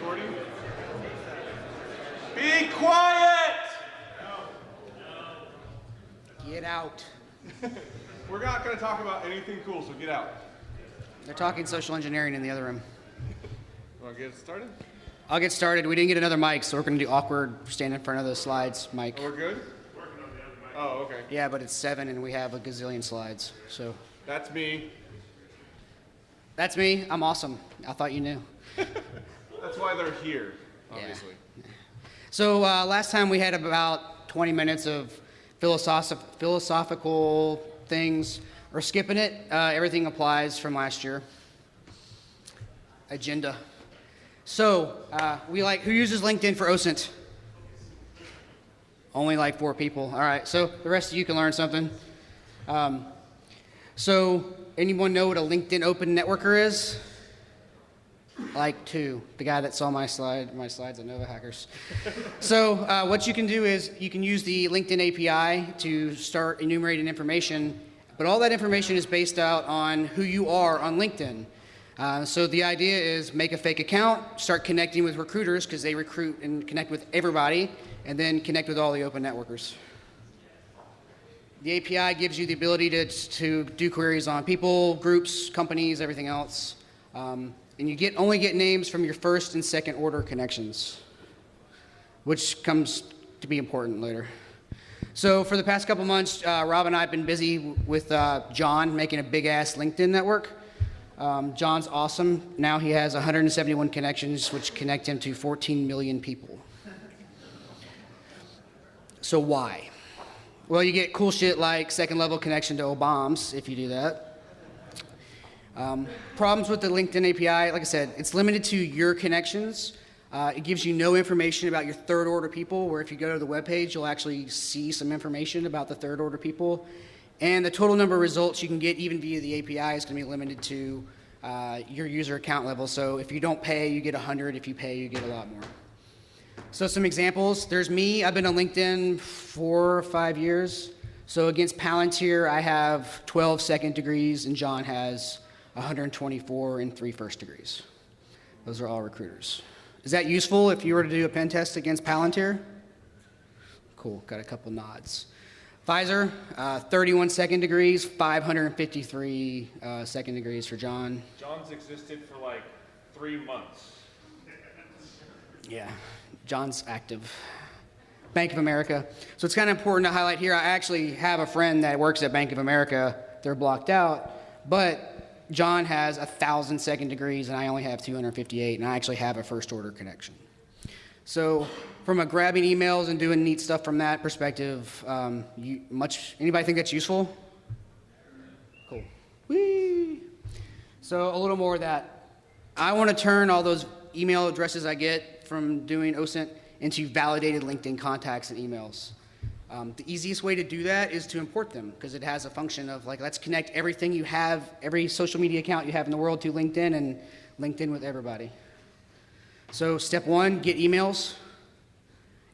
recording? Be quiet! Get out. We're not going to talk about anything cool, so get out. They're talking social engineering in the other room. Want to get started? I'll get started. We didn't get another mic, so we're going to do awkward stand in front of the slides mic. Oh, we're good? Oh, okay. Yeah, but it's 7 and we have a gazillion slides. So That's me. that's me. I'm awesome. I thought you knew. That's why they're here, obviously. Yeah. So last time we had about 20 minutes of philosophical things. We're skipping it. Everything applies from last year. Agenda. So who uses LinkedIn for OSINT? Only like 4 people. All right. So the rest of you can learn something. So anyone know what a LinkedIn Open Networker is? Like 2. The guy that saw my slides at Nova Hackers. So what you can do is you can use the LinkedIn API to start enumerating information, but all that information is based out on who you are on LinkedIn. So the idea is make a fake account, start connecting with recruiters because they recruit and connect with everybody, and then connect with all the open networkers. The API gives you the ability to do queries on people, groups, companies, everything else. And you only get names from your first and second order connections, which comes to be important later. So for the past couple months, Rob and I have been busy with John making a big ass LinkedIn network. John's awesome. Now he has 171 connections, which connect him to 14 million people. So why? Well, you get cool shit like second level connection to Obamz if you do that. Problems with the LinkedIn API, like I said, it's limited to your connections. It gives you no information about your third order people, where if you go to the webpage, you'll actually see some information about the third order people. And the total number of results you can get even via the API is going to be limited to your user account level. So if you don't pay, you get 100. If you pay, you get a lot more. So some examples. There's me. I've been on LinkedIn 4 or 5 years. So against Palantir, I have 12 second degrees, and John has 124 and 3 first degrees. Those are all recruiters. Is that useful if you were to do a pen test against Palantir? Cool. Got a couple nods. Pfizer, 31 second degrees, 553 second degrees for John. John's existed for like 3 months. Yeah, John's active. Bank of America. So it's kind of important to highlight here. I actually have a friend that works at Bank of America. They're blocked out, but John has 1,000 second degrees and I only have 258, and I actually have a first order connection. So from a grabbing emails and doing neat stuff from that perspective, anybody think that's useful? Cool. Whee! So a little more of that. I want to turn all those email addresses I get from doing OSINT into validated LinkedIn contacts and emails. The easiest way to do that is to import them, because it has a function of like, let's connect everything you have, every social media account you have in the world to LinkedIn, and LinkedIn with everybody. So step 1, get emails,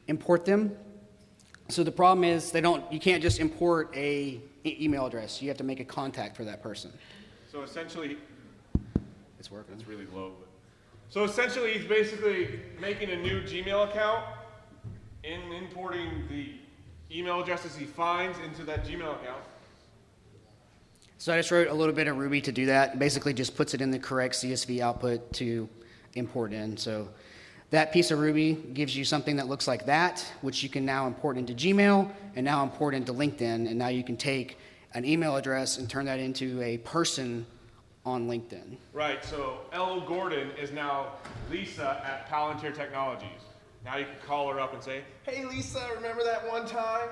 import them. So the problem is you can't just import an email address. You have to make a contact for that person. So essentially, it's working. It's really low. So essentially, he's basically making a new Gmail account and importing the email addresses he finds into that Gmail account. So I just wrote a little bit of Ruby to do that. It basically just puts it in the correct CSV output to import in. So that piece of Ruby gives you something that looks like that, which you can now import into Gmail and now import into LinkedIn. And now you can take an email address and turn that into a person on LinkedIn. Right, so L. Gordon is now Lisa at Palantir Technologies. Now you can call her up and say, hey Lisa, remember that one time?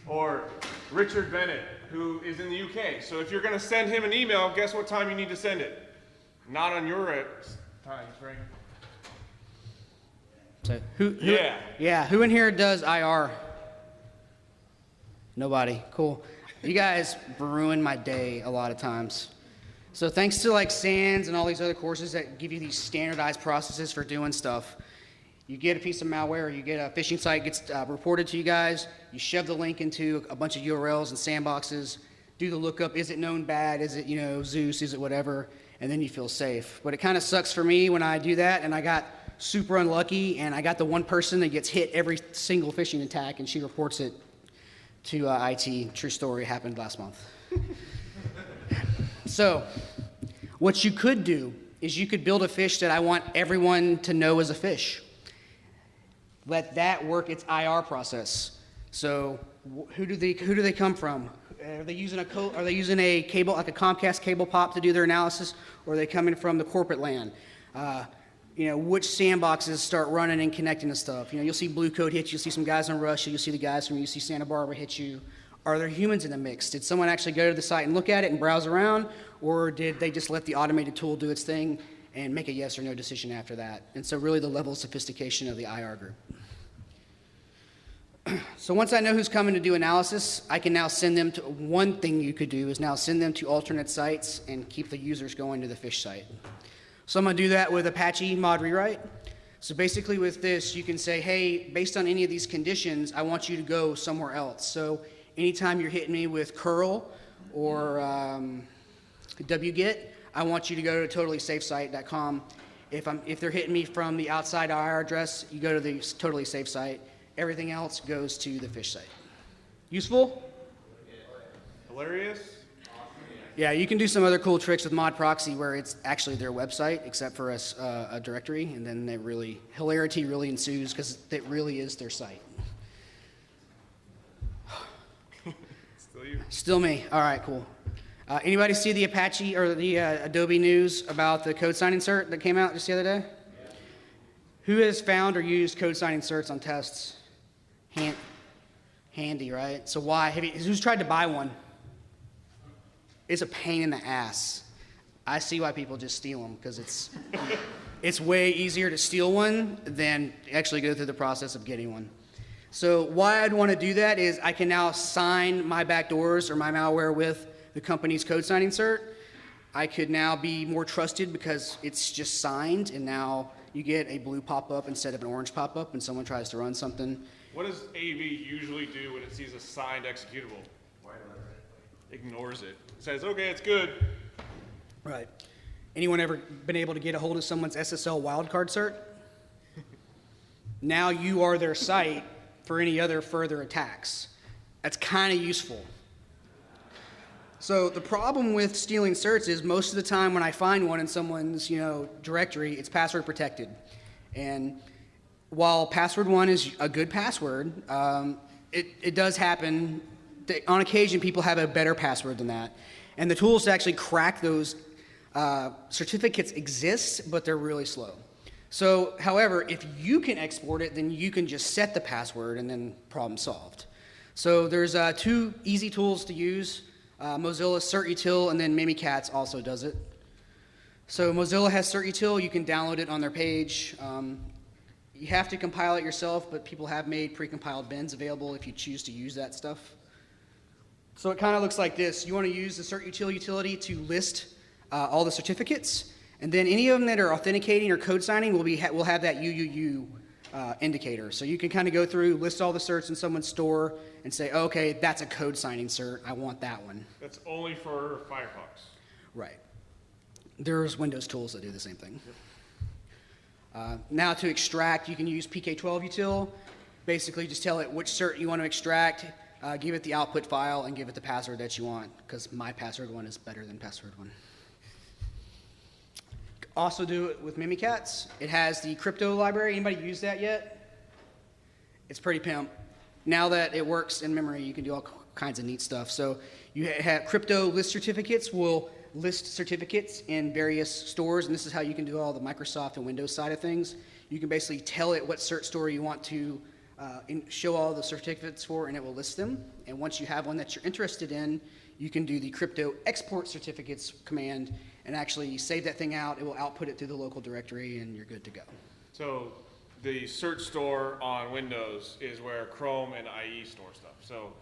Or Richard Bennett, who is in the UK. So if you're going to send him an email, guess what time you need to send it? Not on your times, right? So who in here does IR? Nobody. Cool. You guys ruin my day a lot of times. So thanks to like SANS and all these other courses that give you these standardized processes for doing stuff, you get a piece of malware, or you get a phishing site, gets reported to you guys, you shove the link into a bunch of URLs and sandboxes, do the lookup, is it known bad, is it, Zeus, is it whatever, and then you feel safe. But it kind of sucks for me when I do that, and I got super unlucky, and I got the one person that gets hit every single phishing attack, and she reports it to IT. True story, happened last month. So what you could do is you could build a fish that I want everyone to know is a fish. Let that work its IR process. So who do they come from? Are they using a cable, like a Comcast cable pop, to do their analysis, or are they coming from the corporate land? Which sandboxes start running and connecting to stuff? You'll see Blue Code hit you. You'll see some guys in Russia. You'll see the guys from UC Santa Barbara hit you. Are there humans in the mix? Did someone actually go to the site and look at it and browse around, or did they just let the automated tool do its thing and make a yes or no decision after that? And so really the level of sophistication of the IR group. So once I know who's coming to do analysis, I can now send them to, one thing you could do is now send them to alternate sites and keep the users going to the fish site. So I'm going to do that with Apache mod rewrite. So basically with this, you can say, hey, based on any of these conditions, I want you to go somewhere else. So anytime you're hitting me with curl or wget, I want you to go to totallysafesite.com. If they're hitting me from the outside IR address, you go to the totally safe site. Everything else goes to the fish site. Useful? Hilarious? Yeah, you can do some other cool tricks with mod proxy where it's actually their website except for a directory, and then hilarity really ensues because it really is their site. Still you? Still me. All right, cool. Anybody see the Apache or the Adobe news about the code sign insert that came out just the other day? Yeah. Who has found or used code sign inserts on tests? Handy, right? So why? Who's tried to buy one? It's a pain in the ass. I see why people just steal them, because it's way easier to steal one than actually go through the process of getting one. So why I'd want to do that is I can now sign my backdoors or my malware with the company's code sign insert. I could now be more trusted because it's just signed, and now you get a blue pop-up instead of an orange pop-up when someone tries to run something. What does AV usually do when it sees a signed executable? Ignores it. Says, okay, it's good. Right. Anyone ever been able to get a hold of someone's SSL wildcard cert? Now you are their site for any other further attacks. That's kind of useful. So the problem with stealing certs is most of the time when I find one in someone's directory, it's password protected. And while password one is a good password, it does happen that on occasion people have a better password than that. And the tools to actually crack those certificates exist, but they're really slow. So, however, if you can export it, then you can just set the password and then problem solved. So there's two easy tools to use. Mozilla CertUtil, and then Mimikatz also does it. So Mozilla has CertUtil. You can download it on their page. You have to compile it yourself, but people have made precompiled bins available if you choose to use that stuff. So it kind of looks like this. You want to use the CertUtil utility to list all the certificates, and then any of them that are authenticating or code signing will have that UUU indicator. So you can kind of go through, list all the certs in someone's store, and say, okay, that's a code signing cert. I want that one. That's only for Firefox. Right. There's Windows tools that do the same thing. Yep. Now to extract, you can use PK12 util. Basically, just tell it which cert you want to extract, give it the output file, and give it the password that you want, because my password one is better than password one. Also do it with Mimikatz. It has the crypto library. Anybody use that yet? It's pretty pimp. Now that it works in memory, you can do all kinds of neat stuff. So you have crypto list certificates will list certificates in various stores, and this is how you can do all the Microsoft and Windows side of things. You can basically tell it what cert store you want to show all the certificates for, and it will list them. And once you have one that you're interested in, you can do the crypto export certificates command and actually save that thing out. It will output it through the local directory, and you're good to go. So the search store on Windows is where Chrome and IE store stuff. So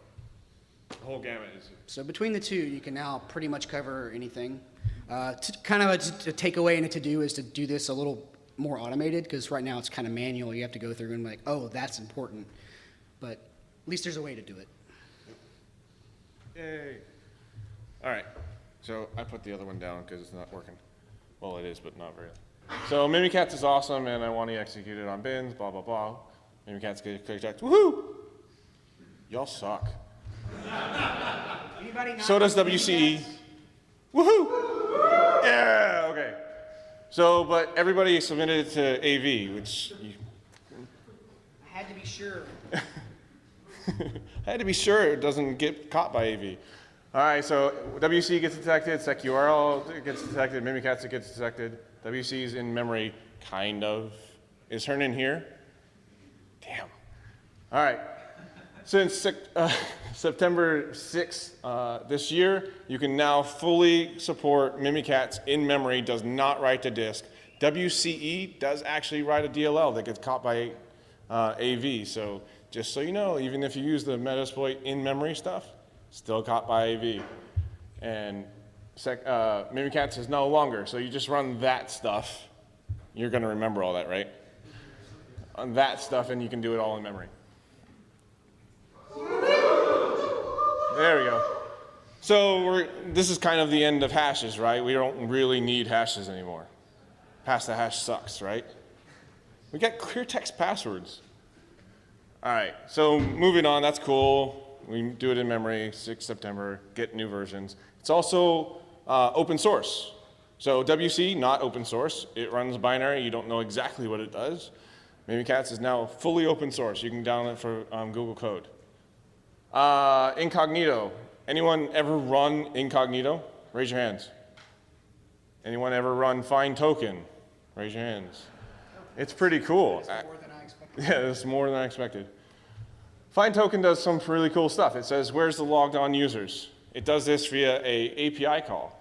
the whole gamut is. So between the two, you can now pretty much cover anything. Kind of a takeaway and a to-do is to do this a little more automated, because right now it's kind of manual. You have to go through and be like, oh, that's important. But at least there's a way to do it. Yay. All right. So I put the other one down because it's not working. Well, it is, but not very. So Mimikatz is awesome, and I want to execute it on bins, blah, blah, blah. Mimikatz get clicked, woohoo! Y'all suck. So does WCE. Woohoo! Yeah, okay. So, but everybody submitted it to AV, which I had to be sure. I had to be sure it doesn't get caught by AV. All right, so WC gets detected, sec URL gets detected, Mimikatz gets detected. WC is in memory, kind of. Is Hearn in here? Damn. All right. Since September 6th this year, you can now fully support Mimikatz in memory, does not write to disk. WCE does actually write a DLL that gets caught by AV. So just so you know, even if you use the Metasploit in memory stuff, still caught by AV. And Mimikatz is no longer. So you just run that stuff. You're going to remember all that, right? On that stuff, and you can do it all in memory. There we go. So this is kind of the end of hashes, right? We don't really need hashes anymore. Pass the hash sucks, right? We got clear text passwords. All right, so moving on, that's cool. We do it in memory, 6 September, get new versions. It's also open source. So WC, not open source. It runs binary. You don't know exactly what it does. Mimikatz is now fully open source. You can download it for Google Code. Incognito. Anyone ever run incognito? Raise your hands. Anyone ever run find token? Raise your hands. It's pretty cool. It's more than I expected. Yeah, it's more than I expected. Find token does some really cool stuff. It says, where's the logged on users? It does this via a API call.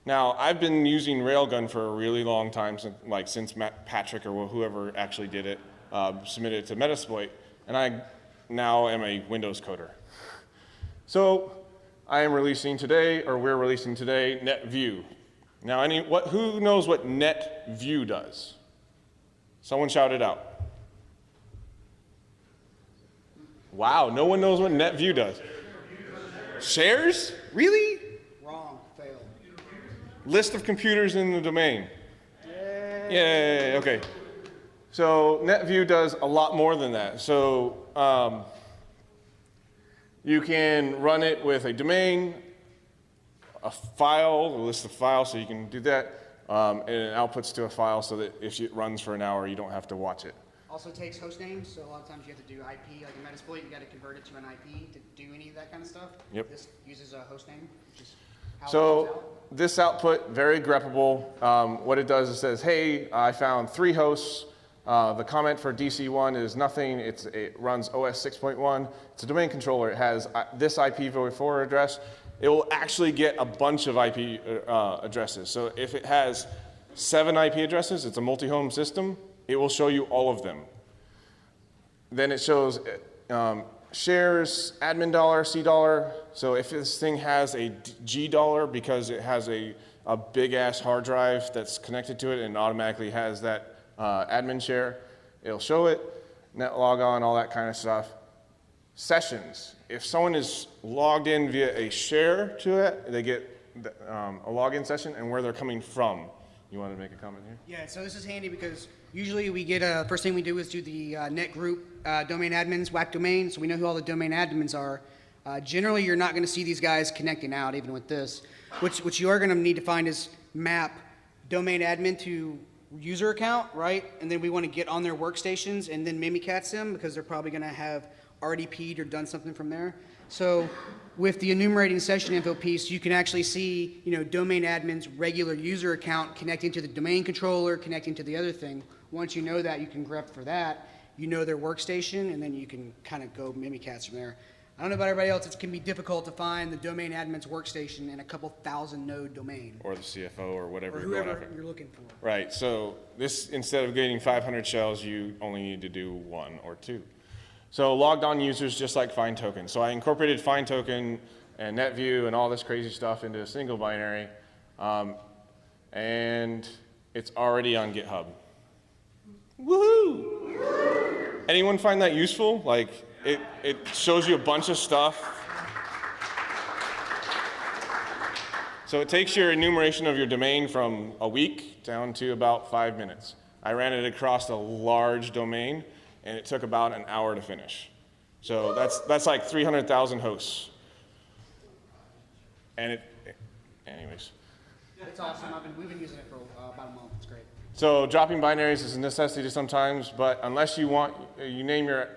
Now, I've been using Railgun for a really long time, since Patrick or whoever actually did it, submitted it to Metasploit, and I now am a Windows coder. So I am releasing today, or we're releasing today, NETVIEW. Now, who knows what NETVIEW does? Someone shout it out. Wow, no one knows what NETVIEW does. Shares? Really? Wrong. Fail. List of computers in the domain. Yay, okay. So NETVIEW does a lot more than that. So you can run it with a domain, a file, a list of files, so you can do that, and it outputs to a file so that if it runs for an hour, you don't have to watch it. Also takes host names, so a lot of times you have to do IP, like in Metasploit, you got to convert it to an IP to do any of that kind of stuff. Yep. This uses a host name, which is how it comes So out. this output, very greppable. What it does is says, hey, I found 3 hosts. The comment for DC1 is nothing. It runs OS 6.1. It's a domain controller. It has this IPv4 address. It will actually get a bunch of IP addresses. So if it has 7 IP addresses, it's a multi-home system, it will show you all of them. Then it shows shares, admin dollar, C dollar. So if this thing has a G dollar because it has a big ass hard drive that's connected to it and automatically has that admin share, it'll show it, net log on, all that kind of stuff. Sessions. If someone is logged in via a share to it, they get a login session and where they're coming from. You want to make a comment here? Yeah, so this is handy because usually we get first thing we do is do the net group domain admins, whack domain, so we know who all the domain admins are. Generally, you're not going to see these guys connecting out, even with this. What you are going to need to find is map domain admin to user account, right? And then we want to get on their workstations and then Mimikatz them because they're probably going to have RDP'd or done something from there. So with the enumerating session info piece, you can actually see, domain admin's regular user account connecting to the domain controller, connecting to the other thing. Once you know that, you can grep for that. You know their workstation, and then you can kind of go Mimikatz from there. I don't know about everybody else. It can be difficult to find the domain admin's workstation in a couple thousand node domain. Or the CFO or whatever Or you're going whoever after. you're looking for. Right, so this, instead of getting 500 shells, you only need to do 1 or 2. So logged on users, just like find token. So I incorporated find token and NETVIEW and all this crazy stuff into a single binary, and it's already on GitHub. Woohoo! Anyone find that useful? Like, it shows you a bunch of stuff. So it takes your enumeration of your domain from a week down to about 5 minutes. I ran it across a large domain, and it took about an hour to finish. So that's like 300,000 hosts. And anyways. It's awesome. We've been using it for about a month. It's great. So dropping binaries is a necessity sometimes, but unless you you name your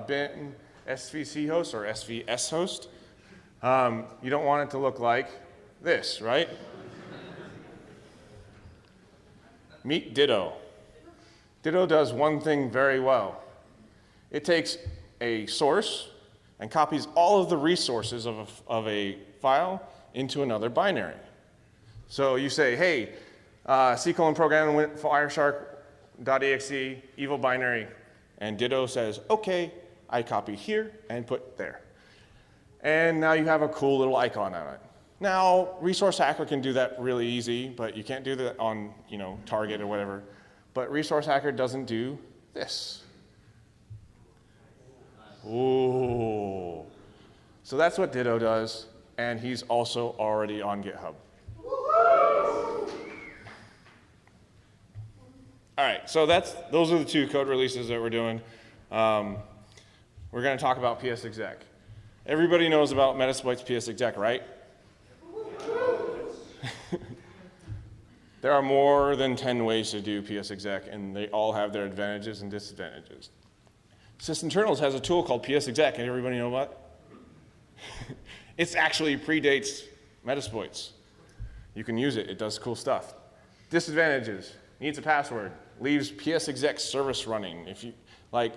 bin SVC host or SVS host, you don't want it to look like this, right? Meet Ditto. Ditto does one thing very well. It takes a source and copies all of the resources of a file into another binary. So you say, hey, C:\program Wireshark.exe, evil binary, and Ditto says, okay, I copy here and put there. And now you have a cool little icon on it. Now, Resource Hacker can do that really easy, but you can't do that on, Target or whatever. But Resource Hacker doesn't do this. Ooh. So that's what Ditto does, and he's also already on GitHub. All right, so those are the 2 code releases that we're doing. We're going to talk about PSEXEC. Everybody knows about Metasploit's PSEXEC, right? There are more than 10 ways to do PSEXEC, and they all have their advantages and disadvantages. Sysinternals has a tool called PSEXEC, and everybody know what? It actually predates Metasploit's. You can use it. It does cool stuff. Disadvantages. Needs a password. Leaves PSEXEC service running. If you I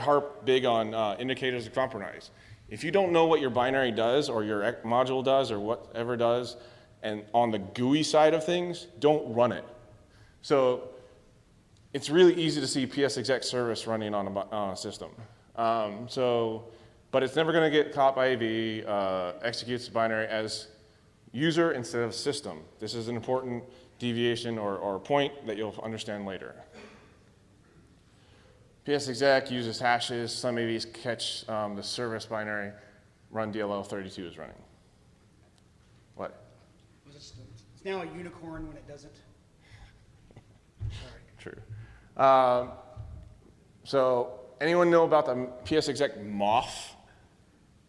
harp big on indicators of compromise. If you don't know what your binary does or your module does or whatever does, and on the GUI side of things, don't run it. So it's really easy to see PSEXEC service running on a system. But it's never going to get caught by AV, executes the binary as user instead of system. This is an important deviation or point that you'll understand later. PSEXEC uses hashes. Some AVs catch the service binary. Run DLL32 is running. What? It's now a unicorn when it doesn't. Sorry. True. So anyone know about the PSEXEC MOF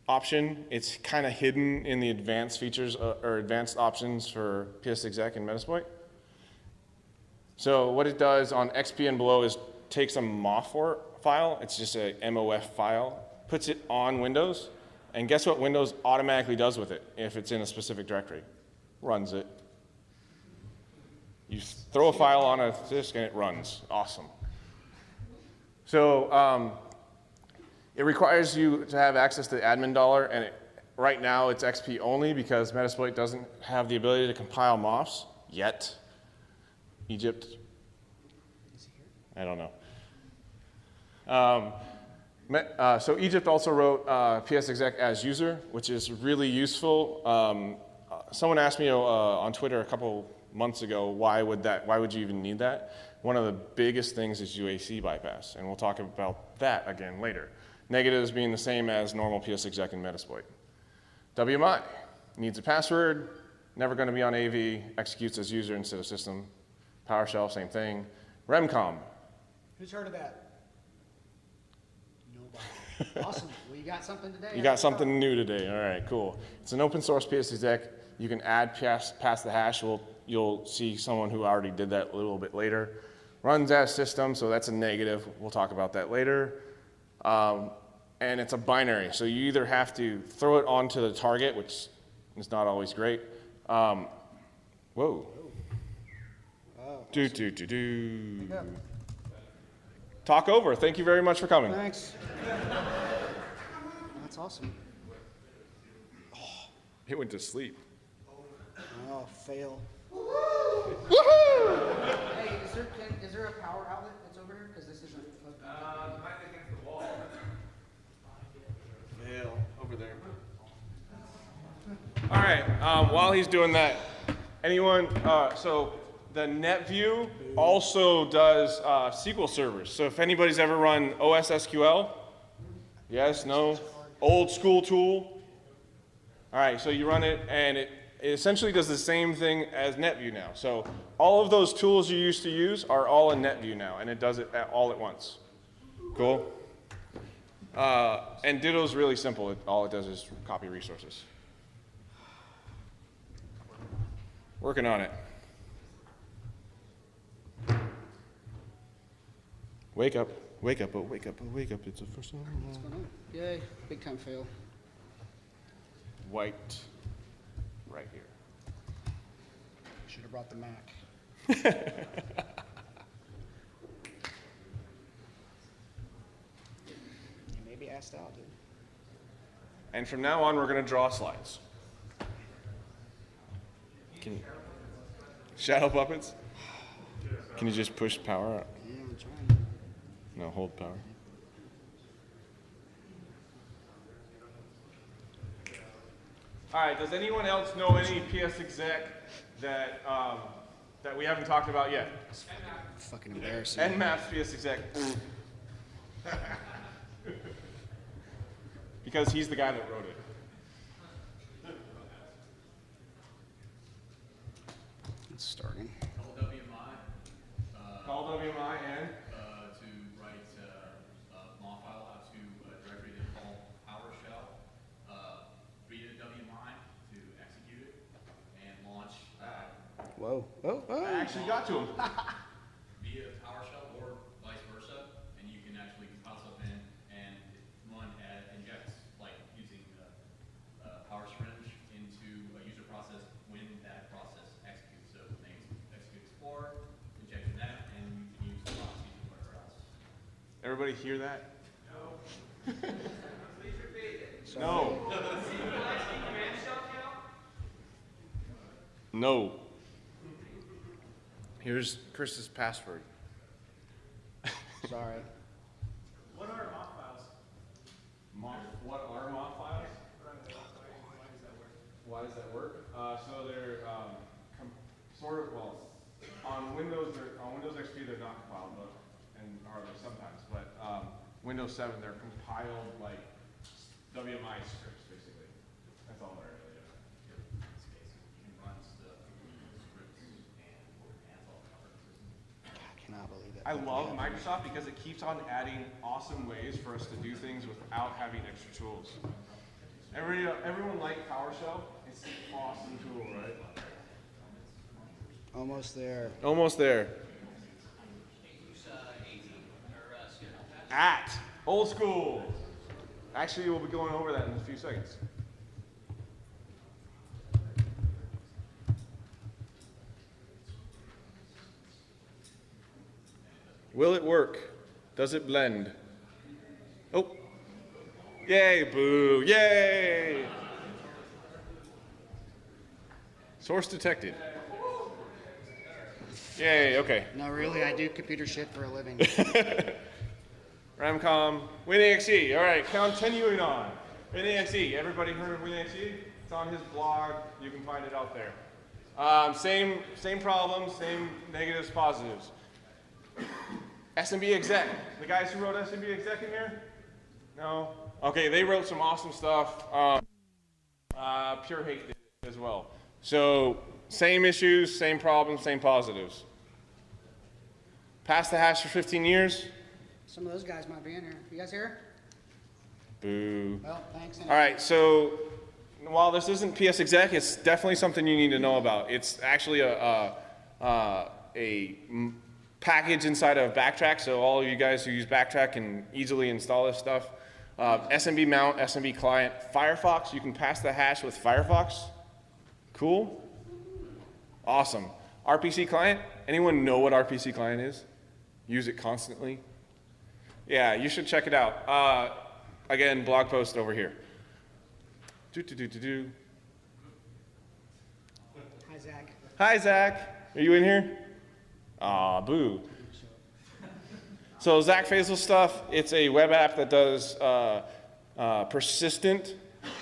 option? It's kind of hidden in the advanced features or advanced options for PSEXEC and Metasploit. So what it does on XP and below is takes a MOF file. It's just a MOF file, puts it on Windows, and guess what Windows automatically does with it if it's in a specific directory? Runs it. You throw a file on a disk and it runs. Awesome. So it requires you to have access to the admin dollar, and right now it's XP only because Metasploit doesn't have the ability to compile MOFs yet. Egypt, I don't know. So Egypt also wrote PSEXEC-As-User, which is really useful. Someone asked me on Twitter a couple months ago, why would you even need that? One of the biggest things is UAC bypass, and we'll talk about that again later. Negatives being the same as normal PSEXEC and Metasploit. WMI needs a password, never going to be on AV, executes as user instead of system. PowerShell, same thing. REMCOM. Who's heard of that? Nobody. Awesome. Well, you got something today. You got something new today. All right, cool. It's an open source PSEXEC. You can add past the hash. You'll see someone who already did that a little bit later. Runs as system, so that's a negative. We'll talk about that later. And it's a binary, so you either have to throw it onto the target, which is not always great. Whoa. Oh, Do. Talk over. Thank you very much for coming. thanks. That's awesome. It went to sleep. Oh, fail. Woohoo! Hey, is there a power outlet that's over here? Because this isn't. Might be against the wall. Fail over there. All right. While he's doing that, anyone? So the NETVIEW also does SQL servers. So if anybody's ever run OSSQL, yes, no, old school tool. All right. So you run it, and it essentially does the same thing as NETVIEW now. So all of those tools you used to use are all in NETVIEW now, and it does it all at once. Cool? And Ditto's really simple. All it does is copy resources. Working on it. Wake up, wake up, oh, wake up, oh, wake up. It's the first one. What's going on? Yay, big time fail. White, right here. Should have brought the Mac. Maybe asked out, dude. And from now on, we're going to draw slides. Can you, shadow puppets? Can you just push power up? Yeah, I'm trying. No, hold power. All right, does anyone else know any PSEXEC that, that we haven't talked about yet? Fucking embarrassing. Nmaps PSEXEC. Because he's the guy that wrote it. It's starting. Call WMI and? To write a mod file out to a directory they call PowerShell, read a WMI to execute it, and launch Whoa. Oh, I oh. actually got to him. via PowerShell or vice versa, and you can actually compile stuff in and run injects, like using Power Syringe into a user process when that process executes. So when they execute Explorer, inject that, and you can use the proxy or whatever else. Everybody hear that? No. No. No. Here's Chris's password. Sorry. What are mod files? What are mod files? Why does that work? Why does that work? So they're sort of, well, on Windows XP they're not compiled, but or they're sometimes, but Windows 7 they're compiled like WMI scripts basically. That's all they're really doing. I cannot believe it. I love Microsoft because it keeps on adding awesome ways for us to do things without having extra tools. Everyone liked PowerShell. It's an awesome tool, right? Almost there. Almost there. At old school. Actually, we'll be going over that in a few seconds. Will it work? Does it blend? Oh. Yay, boo. Yay. Source detected. Yay, okay. No, really, I do computer shit for a living. Ramcom, WinEXE. All right, continuing on. WinEXE. Everybody heard of WinEXE? It's on his blog. You can find it out there. Same problems, same negatives, positives. SMB exec. The guys who wrote SMB exec in here? No? Okay, they wrote some awesome stuff. Pure Hate did it as well. So same issues, same problems, same positives. Passed the hash for 15 years. Some of those guys might be in here. You guys here? Boo. Well, thanks. All right, so while this isn't PSEXEC, it's definitely something you need to know about. It's actually a package inside of Backtrack, so all of you guys who use Backtrack can easily install this stuff. SMB mount, SMB client, Firefox. You can pass the hash with Firefox. Cool. Awesome. RPC client. Anyone know what RPC client is? Use it constantly. Yeah, you should check it out. Again, blog post over here. Hi, Zach. Hi, Zach. Are you in here? Aw, boo. So Zach Faisal stuff, it's a web app that does persistent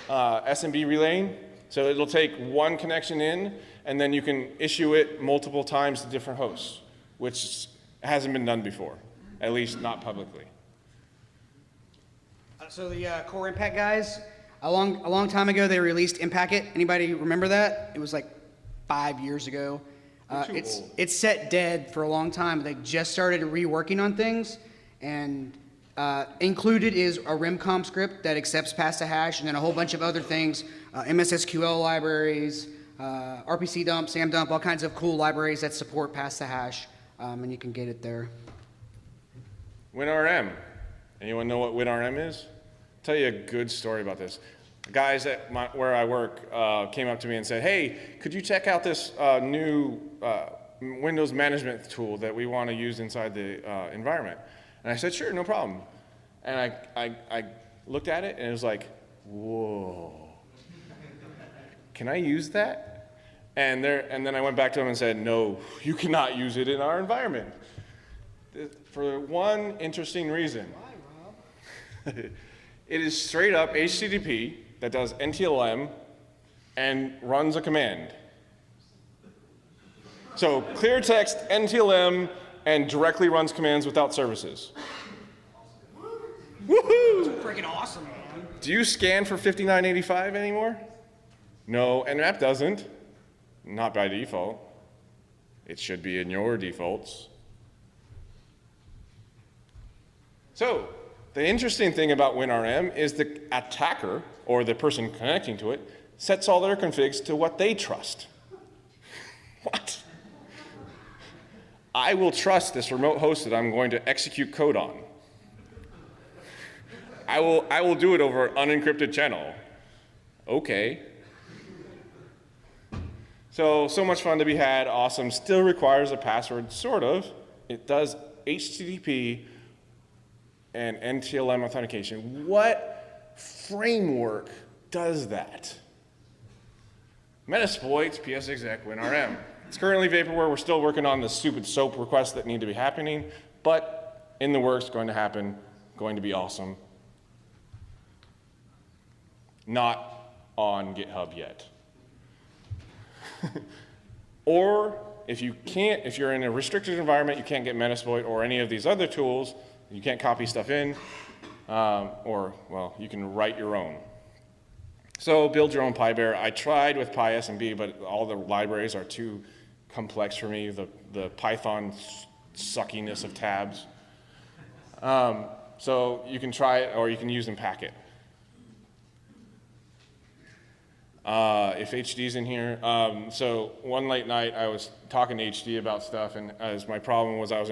SMB relaying. So it'll take one connection in, and then you can issue it multiple times to different hosts, which hasn't been done before, at least not publicly. So the Core Impact guys, A long time ago, they released Impacket. Anybody remember that? It was like 5 years ago. It's set dead for a long time. They just started reworking on things, and included is a rimcom script that accepts pass-to-hash, and then a whole bunch of other things, MSSQL libraries, RPC dump, SAM dump, all kinds of cool libraries that support pass-to-hash, and you can get it there. WinRM. Anyone know what WinRM is? I'll tell you a good story about this. Guys at where I work came up to me and said, hey, could you check out this new Windows management tool that we want to use inside the environment? And I said, sure, no problem. And I looked at it and it was like, whoa, can I use that? And then I went back to him and said, no, you cannot use it in our environment. For one interesting reason. Why, Rob? It is straight up HTTP that does NTLM and runs a command. So clear text, NTLM, and directly runs commands without services. Woohoo! Freaking awesome, man. Do you scan for 5985 anymore? No, Nmap doesn't. Not by default. It should be in your defaults. So, the interesting thing about WinRM is the attacker, or the person connecting to it, sets all their configs to what they trust. What? I will trust this remote host that I'm going to execute code on. I will do it over an unencrypted channel. Okay. So much fun to be had, awesome. Still requires a password, sort of. It does HTTP and NTLM authentication. What framework does that? Metasploit PSEXEC-WinRM. It's currently vaporware. We're still working on the stupid SOAP requests that need to be happening, but in the works, going to happen, going to be awesome. Not on GitHub yet. Or if you're in a restricted environment, you can't get Metasploit or any of these other tools, you can't copy stuff in, or, well, you can write your own. So build your own PyBear. I tried with PySMB, but all the libraries are too complex for me, the Python suckiness of tabs. So you can try it, or you can use Impacket. If HD's in here. So one late night, I was talking to HD about stuff, and as my problem was I was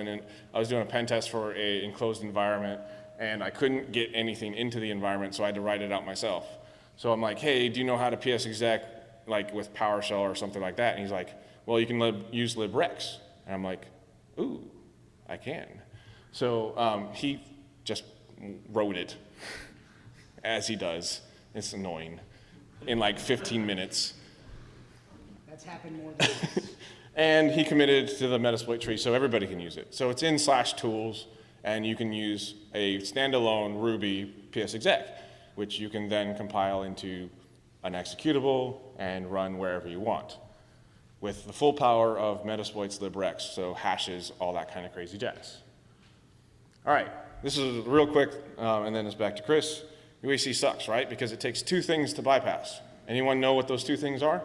doing a pen test for an enclosed environment, and I couldn't get anything into the environment, so I had to write it out myself. So I'm like, hey, do you know how to PSEXEC, like with PowerShell or something like that? And he's like, well, you can use librex. And I'm like, ooh, I can. So he just wrote it, as he does. It's annoying. In like 15 minutes. That's happened more than once. And he committed to the Metasploit tree, so everybody can use it. So it's in /tools, and you can use a standalone Ruby PSEXEC, which you can then compile into an executable and run wherever you want, with the full power of Metasploit's librex, so hashes, all that kind of crazy jazz. All right, this is real quick, and then it's back to Chris. UAC sucks, right? Because it takes two things to bypass. Anyone know what those two things are?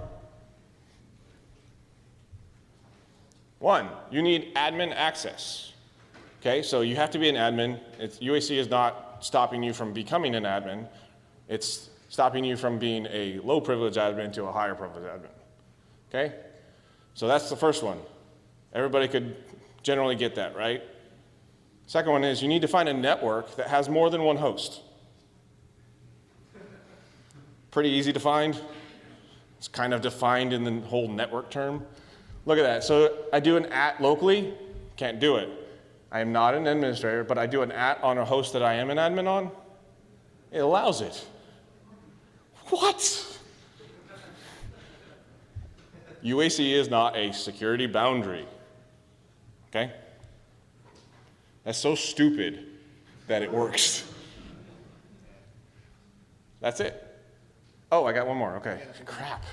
One, you need admin access. Okay, so you have to be an admin. UAC is not stopping you from becoming an admin. It's stopping you from being a low privilege admin to a higher privilege admin. Okay? So that's the first one. Everybody could generally get that, right? Second one is you need to find a network that has more than one host. Pretty easy to find. It's kind of defined in the whole network term. Look at that. So I do an @ locally, can't do it. I am not an administrator, but I do an @ on a host that I am an admin on. It allows it. What? UAC is not a security boundary. Okay? That's so stupid that it works. That's it. Oh, I got one more. Okay. Crap.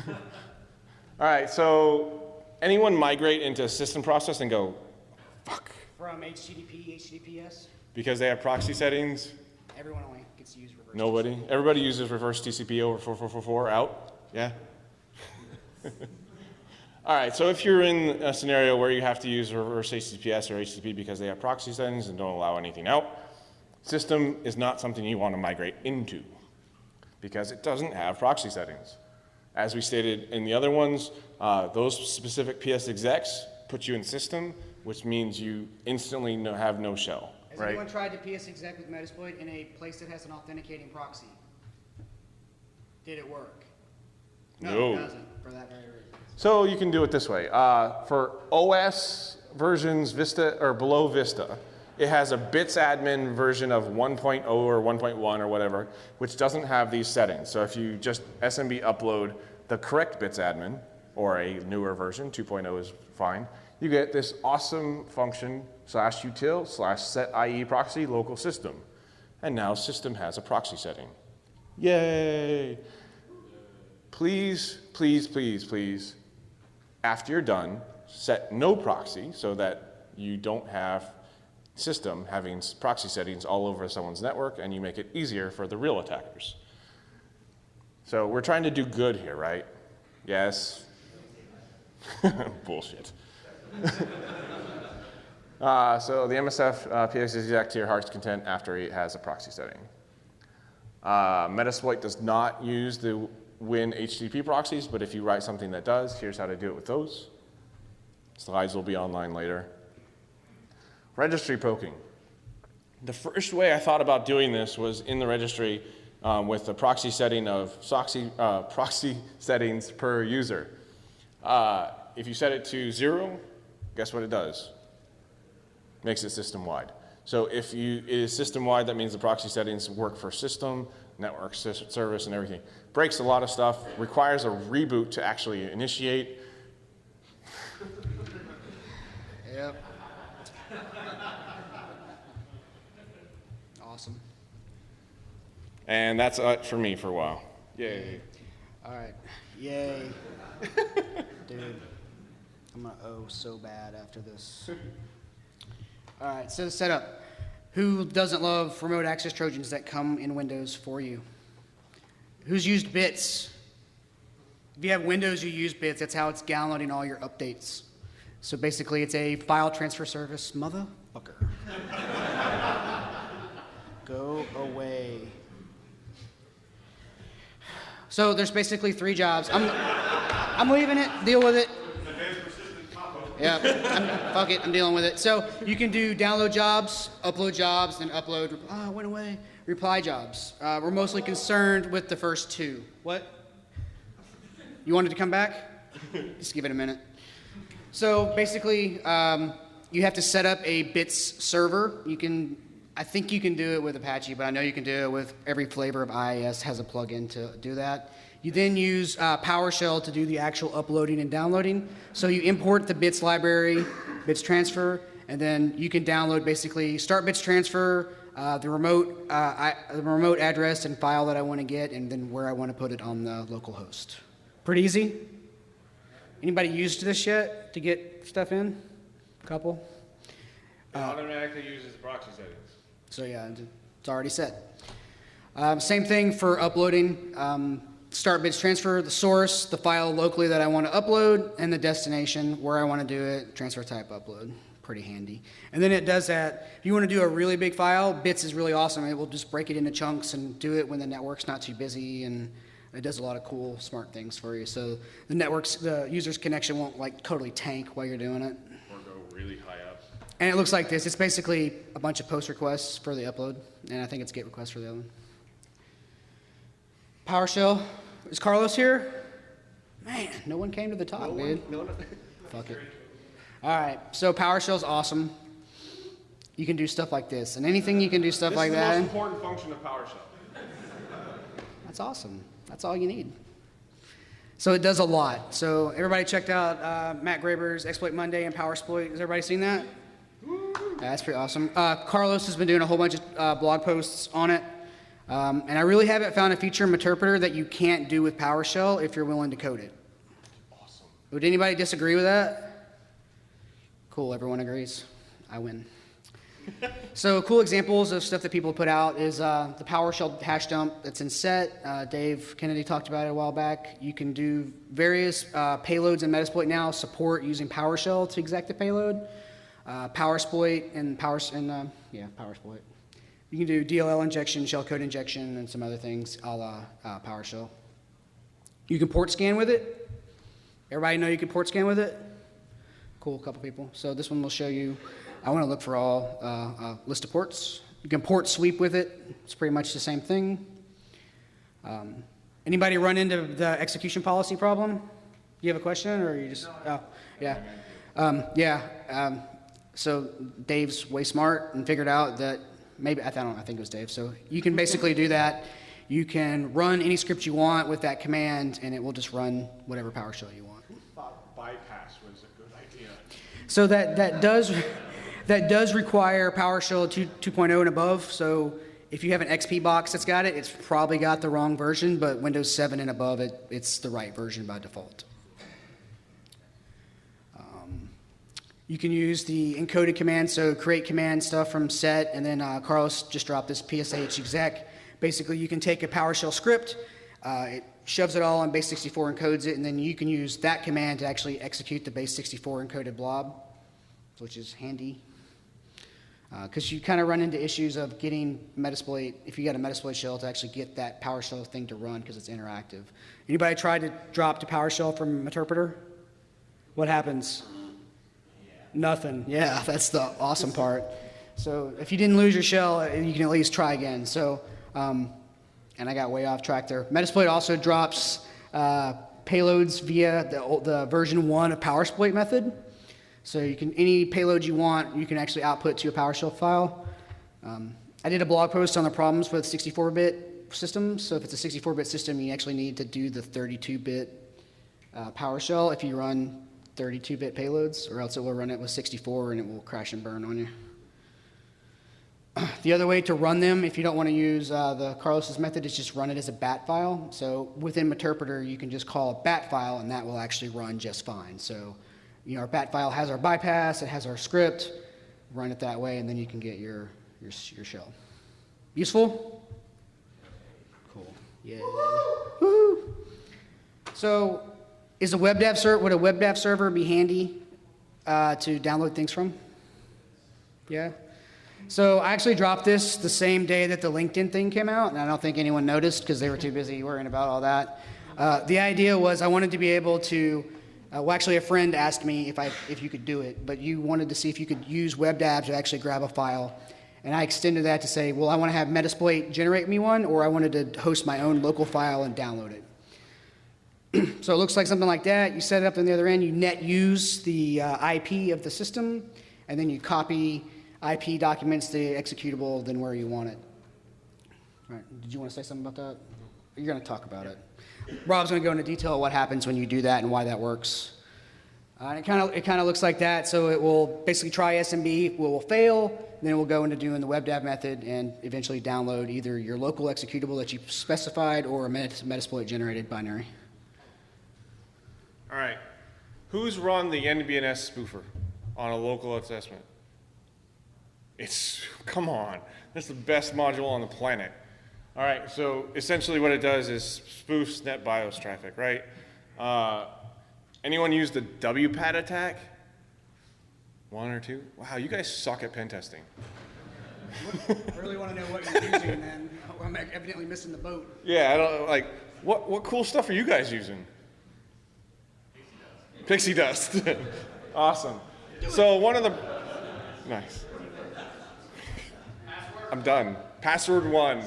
All right, so anyone migrate into a system process and go, fuck? From HTTP, HTTPS? Because they have proxy settings Everyone only gets to use reverse. Nobody? Everybody uses reverse TCP over 4444 out? Yeah? All right, so if you're in a scenario where you have to use reverse HTTPS or HTTP because they have proxy settings and don't allow anything out, system is not something you want to migrate into because it doesn't have proxy settings. As we stated in the other ones, those specific PSEXECs put you in system, which means you instantly have no shell. Has right? anyone tried to PSEXEC with Metasploit in a place that has an authenticating proxy? Did it work? No. It doesn't, for that very reason. So you can do it this way. For OS versions Vista or below Vista, it has a bits admin version of 1.0 or 1.1 or whatever, which doesn't have these settings. So if you just SMB upload the correct bits admin, or a newer version, 2.0 is fine, you get this awesome function /util/set IE proxy local system. And now system has a proxy setting. Yay! Please, please, please, please, after you're done, set no proxy so that you don't have system having proxy settings all over someone's network and you make it easier for the real attackers. So we're trying to do good here, right? Yes. Bullshit. So the MSF PSEXEC to your heart's content after it has a proxy setting. Metasploit does not use the Win HTTP proxies, but if you write something that does, here's how to do it with those. Slides will be online later. Registry poking. The first way I thought about doing this was in the registry with the proxy setting of proxy settings per user. If you set it to 0, guess what it does? Makes it system-wide. So if it is system-wide, that means the proxy settings work for system, network service, and everything. Breaks a lot of stuff, requires a reboot to actually initiate. Yep. Awesome. And that's it for me for a while. Yay. All right. Yay. Dude, I'm going to owe so bad after this. All right, so setup. Who doesn't love remote access Trojans that come in Windows for you? Who's used bits? If you have Windows, you use bits. That's how it's downloading all your updates. So basically, it's a file transfer service. Motherfucker. Go away. So there's basically 3 jobs. I'm leaving it. Deal with it. Yeah, fuck it, I'm dealing with it. So you can do download jobs, upload jobs, then upload, it went away, reply jobs. We're mostly concerned with the first 2. What? You wanted to come back? Just give it a minute. So basically, you have to set up a bits server. I think you can do it with Apache, but I know you can do it with every flavor of IIS has a plugin to do that. You then use PowerShell to do the actual uploading and downloading. So you import the bits library, bits transfer, and then you can download basically start bits transfer, the remote address and file that I want to get, and then where I want to put it on the local host. Pretty easy. Anybody used this yet to get stuff in? Couple? It automatically uses proxy settings. So yeah, it's already set. Same thing for uploading. Start bits transfer, the source, the file locally that I want to upload, and the destination where I want to do it, transfer type upload. Pretty handy. And then it does that. If you want to do a really big file, bits is really awesome. It will just break it into chunks and do it when the network's not too busy, and it does a lot of cool, smart things for you. So the user's connection won't like totally tank while you're doing it. Or go really high up. And it looks like this. It's basically a bunch of post requests for the upload, and I think it's GET requests for the other one. PowerShell. Is Carlos here? Man, no one came to the talk, dude. Fuck it. All right, so PowerShell's awesome. You can do stuff like this, and anything you can do stuff like that. This is the most important function of PowerShell. That's awesome. That's all you need. So it does a lot. So everybody checked out Matt Graber's Exploit Monday and PowerSploit. Has everybody seen that? Yeah, that's pretty awesome. Carlos has been doing a whole bunch of blog posts on it. And I really haven't found a feature in Meterpreter that you can't do with PowerShell if you're willing to code it. Awesome. Would anybody disagree with that? Cool, everyone agrees. I win. So cool examples of stuff that people put out is the PowerShell hash dump that's in set. Dave Kennedy talked about it a while back. You can do various payloads in Metasploit now support using PowerShell to exec the payload. PowerSploit and PowerSploit. You can do DLL injection, shellcode injection, and some other things a la PowerShell. You can port scan with it. Everybody know you can port scan with it? Cool, a couple people. So this one will show you, I want to look for all list of ports. You can port sweep with it. It's pretty much the same thing. Anybody run into the execution policy problem? You have a question, or you just, oh, yeah. So Dave's way smart and figured out that maybe, I think it was Dave. So you can basically do that. You can run any script you want with that command, and it will just run whatever PowerShell you want. Bypass was a good idea. So that does require PowerShell 2.0 and above. So if you have an XP box that's got it, it's probably got the wrong version, but Windows 7 and above, it's the right version by default. You can use the encoded command, so create command stuff from set, and then Carlos just dropped this PSEXEC. Basically, you can take a PowerShell script, it shoves it all on base64, encodes it, and then you can use that command to actually execute the base64 encoded blob, which is handy. Because you kind of run into issues of getting Metasploit, if you got a Metasploit shell, to actually get that PowerShell thing to run because it's interactive. Anybody tried to drop to PowerShell from Interpreter? What happens? Nothing. Yeah, that's the awesome part. So if you didn't lose your shell, you can at least try again. So, and I got way off track there. Metasploit also drops payloads via the version 1 of PowerSploit method. So you can, any payload you want, you can actually output to a PowerShell file. I did a blog post on the problems with 64-bit systems. So if it's a 64-bit system, you actually need to do the 32-bit PowerShell if you run 32-bit payloads, or else it will run it with 64 and it will crash and burn on you. The other way to run them, if you don't want to use the Carlos's method, is just run it as a bat file. So within Meterpreter, you can just call a bat file, and that will actually run just fine. So, you know, our bat file has our bypass, it has our script. Run it that way, and then you can get your shell. Useful? Cool. Yeah. Woo! So, would a WebDAV server be handy to download things from? Yeah. So I actually dropped this the same day that the LinkedIn thing came out, and I don't think anyone noticed because they were too busy worrying about all that. The idea was I wanted to be able to, well, actually a friend asked me if you could do it, but you wanted to see if you could use WebDAV to actually grab a file. And I extended that to say, well, I want to have Metasploit generate me one, or I wanted to host my own local file and download it. So it looks like something like that. You set it up on the other end, you net use the IP of the system, and then you copy IP documents to executable, then where you want it. All right, did you want to say something about that? You're going to talk about it. Rob's going to go into detail what happens when you do that and why that works. And it kind of looks like that. So it will basically try SMB, will fail, then it will go into doing the WebDAV method and eventually download either your local executable that you specified or a Metasploit generated binary. All right. Who's run the NBNS spoofer on a local assessment? Come on. That's the best module on the planet. All right, so essentially what it does is spoofs NetBIOS traffic, right? Anyone use the WPAT attack? One or two? Wow, you guys suck at pen testing. I really want to know what you're using, then. I'm evidently missing the boat. Yeah, I don't, like, what cool stuff are you guys using? Pixie dust. Awesome. So one of the, nice. I'm done. Password 1.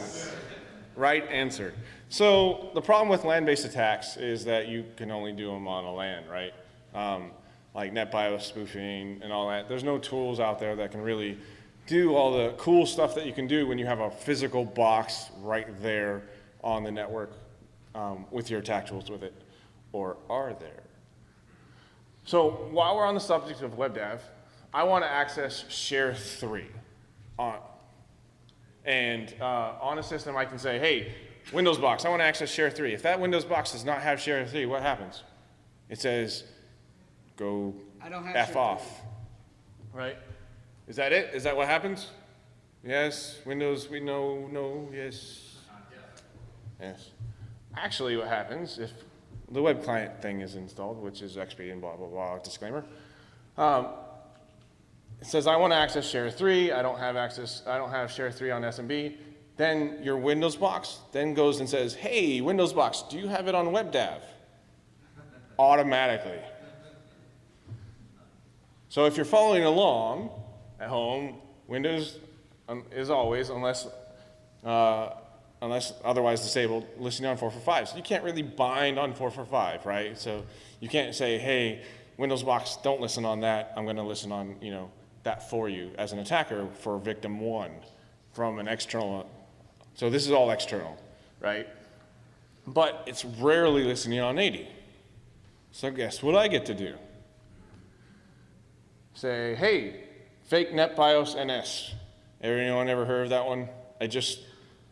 Right answer. So the problem with LAN-based attacks is that you can only do them on a LAN, right? Like NetBIOS spoofing and all that. There's no tools out there that can really do all the cool stuff that you can do when you have a physical box right there on the network with your attack tools with it. Or are there? So while we're on the subject of WebDAV, I want to access share 3 on. And on a system, I can say, hey, Windows box, I want to access share 3. If that Windows box does not have share 3, what happens? It says, go F off, right? Is that it? Is that what happens? Yes, Windows, we know, no, yes. Yes. Actually, what happens if the web client thing is installed, which is XP and blah, blah, blah, disclaimer. It says, I want to access share 3. I don't have share 3 on SMB. Then your Windows box then goes and says, hey, Windows box, do you have it on WebDAV? Automatically. So if you're following along at home, Windows is always, unless otherwise disabled, listening on 445. So you can't really bind on 445, right? So you can't say, hey, Windows box, don't listen on that. I'm going to listen on, that for you as an attacker for victim 1 from an external. So this is all external, right? But it's rarely listening on 80. So guess what I get to do? Say, hey, fake NetBIOS NS. Anyone ever heard of that one? I just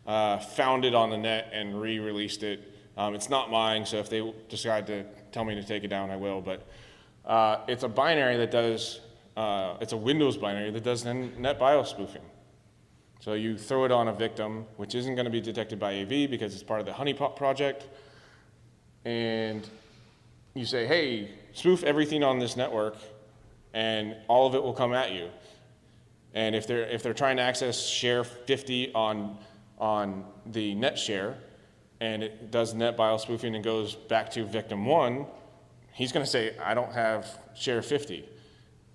found it on the net and re-released it. It's not mine, so if they decide to tell me to take it down, I will. But it's a binary that does, it's a Windows binary that does NetBIOS spoofing. So you throw it on a victim, which isn't going to be detected by AV because it's part of the honeypot project. And you say, hey, spoof everything on this network, and all of it will come at you. And if they're trying to access share 50 on the net share, and it does NetBIOS spoofing and goes back to victim 1, he's going to say, I don't have share 50.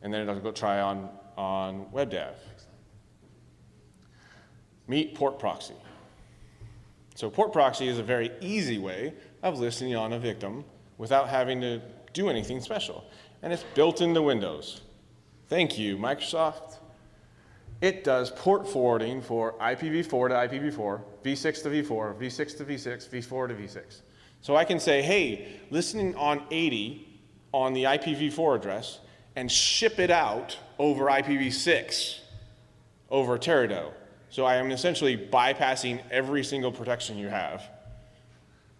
And then it'll go try on WebDAV. Meet port proxy. So port proxy is a very easy way of listening on a victim without having to do anything special. And it's built into Windows. Thank you, Microsoft. It does port forwarding for IPv4 to IPv4, V6 to V4, V6 to V6, V4 to V6. So I can say, hey, listening on 80 on the IPv4 address and ship it out over IPv6 over Teredo. So I am essentially bypassing every single protection you have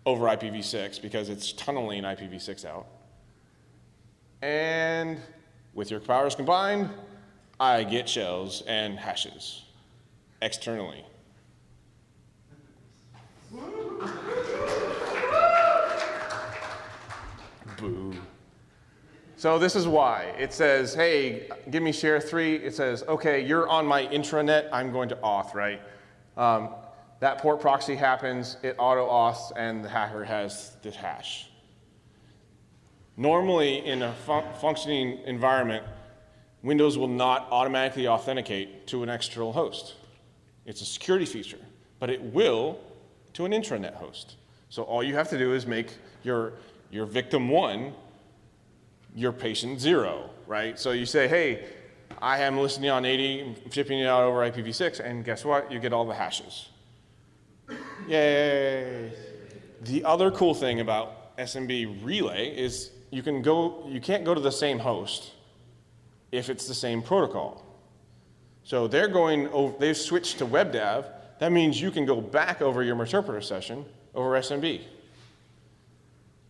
over IPv6 because it's tunneling IPv6 out. And with your powers combined, I get shells and hashes externally. Boo. So this is why. It says, hey, give me share 3. It says, okay, you're on my intranet. I'm going to auth, right? That port proxy happens. It auto-auths, and the hacker has this hash. Normally, in a functioning environment, Windows will not automatically authenticate to an external host. It's a security feature, but it will to an intranet host. So all you have to do is make your victim 1 your patient 0, right? So you say, hey, I am listening on 80, I'm shipping it out over IPv6, and guess what? You get all the hashes. Yay! The other cool thing about SMB relay is you can't go to the same host if it's the same protocol. So they've switched to WebDAV. That means you can go back over your interpreter session over SMB.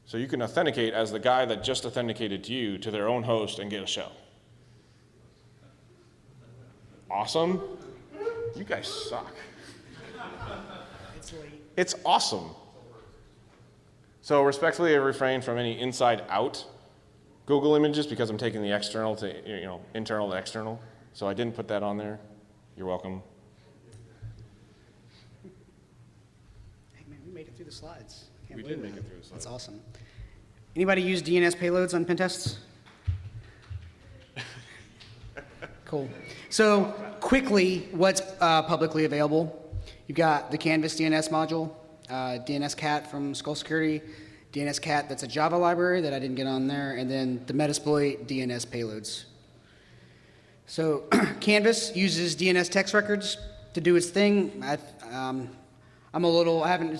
So you can authenticate as the guy that just authenticated to you to their own host and get a shell. Awesome? You guys suck. It's late. It's awesome. So respectfully, I refrain from any inside-out Google images because I'm taking the external to, internal to external. So I didn't put that on there. You're welcome. Hey, man, we made it through the slides. We did make it through the slides. That's awesome. Anybody use DNS payloads on pen tests? Cool. So quickly, what's publicly available? You've got the Canvas DNS module, DNS Cat from Skull Security, DNS Cat that's a Java library that I didn't get on there, and then the Metasploit DNS payloads. So Canvas uses DNS text records to do its thing. It's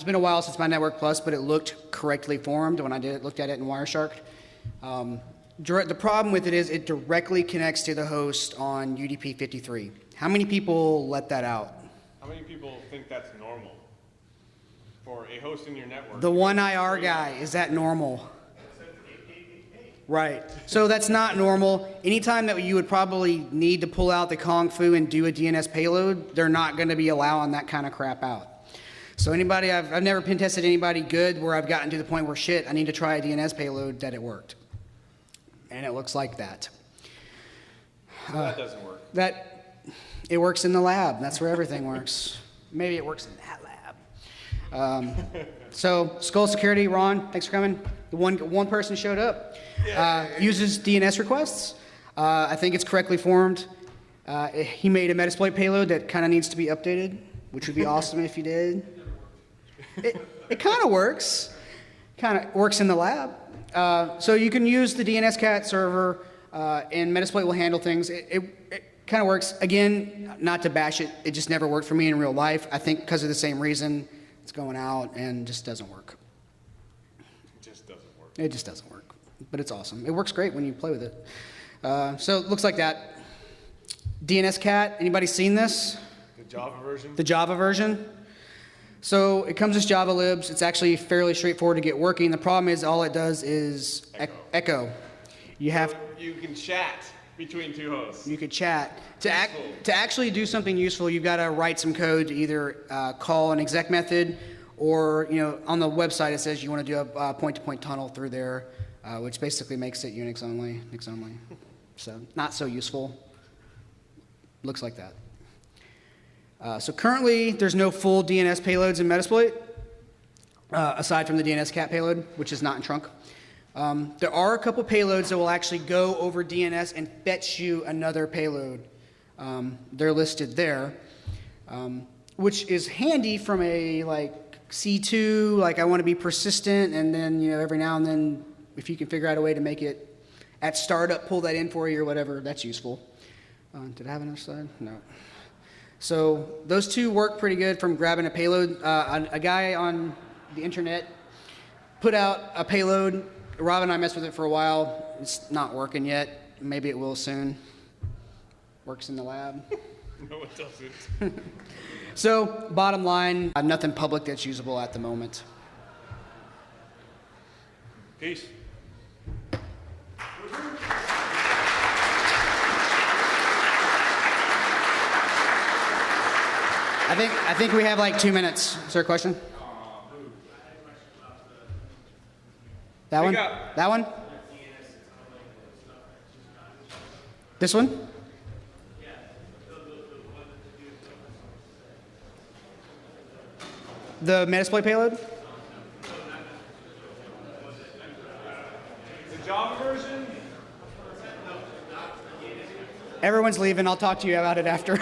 been a while since my Network Plus, but it looked correctly formed when I looked at it in Wireshark. The problem with it is it directly connects to the host on UDP 53. How many people let that out? How many people think that's normal for a host in your network? The one IR guy, is that normal? Right. So that's not normal. Anytime that you would probably need to pull out the Kung Fu and do a DNS payload, they're not going to be allowing that kind of crap out. So anybody, I've never pen tested anybody good where I've gotten to the point where shit, I need to try a DNS payload that it worked. And it looks like that. So that doesn't work. It works in the lab. That's where everything works. Maybe it works in that lab. So Skull Security, Ron, thanks for coming. The one person showed up. Uses DNS requests. I think it's correctly formed. He made a Metasploit payload that kind of needs to be updated, which would be awesome if he did. It kind of works. Kind of works in the lab. So you can use the DNS cat server, and Metasploit will handle things. It kind of works. Again, not to bash it, it just never worked for me in real life. I think because of the same reason, it's going out and just doesn't work. It just doesn't work. It just doesn't work, but it's awesome. It works great when you play with it. So it looks like that. DNS cat, anybody seen this? The Java version? The Java version. So it comes as Java libs. It's actually fairly straightforward to get working. The problem is all it does is echo. You can chat between two hosts. You could chat. To actually do something useful, you've got to write some code to either call an exec method, or on the website it says you want to do a point-to-point tunnel through there, which basically makes it Unix only. So not so useful. Looks like that. So currently there's no full DNS payloads in Metasploit, aside from the DNS cat payload, which is not in trunk. There are a couple payloads that will actually go over DNS and fetch you another payload. They're listed there, which is handy from a C2, I want to be persistent, and then every now and then if you can figure out a way to make it at startup pull that in for you or whatever, that's useful. Did I have another slide? No. So those two work pretty good from grabbing a payload. A guy on the internet put out a payload. Rob and I messed with it for a while. It's not working yet. Maybe it will soon. Works in the lab. No, it doesn't. So bottom line, nothing public that's usable at the moment. Peace. I think we have 2 minutes. Is there a question? That one? That one? This one? The Metasploit payload? The Java version? Everyone's leaving. I'll talk to you about it after.